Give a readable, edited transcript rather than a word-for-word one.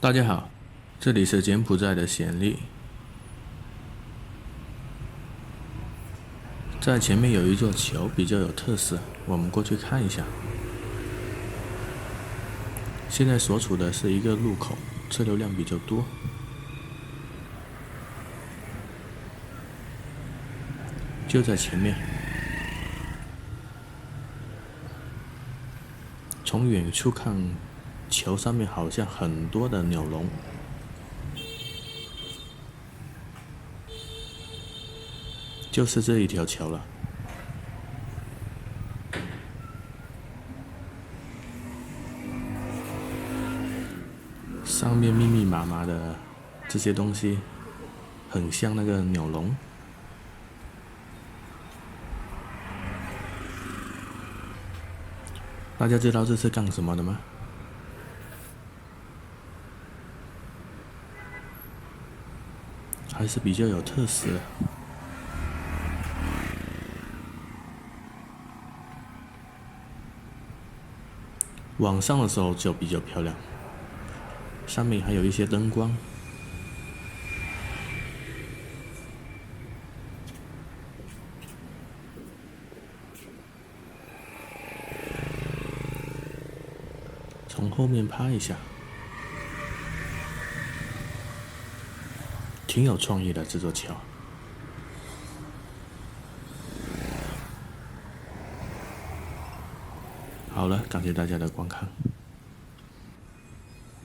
大家好，这里是柬埔寨的暹粒，在前面有一座桥比较有特色，我们过去看一下。现在所处的是一个路口，车流量比较多，就在前面。从远处看，桥上面好像很多的鸟笼，就是这一条桥了。上面密密麻麻的这些东西，很像那个鸟笼。大家知道这是干什么的吗？还是比较有特色。晚上的时候就比较漂亮，上面还有一些灯光。从后面拍一下，挺有创意的这座桥。好了，感谢大家的观看。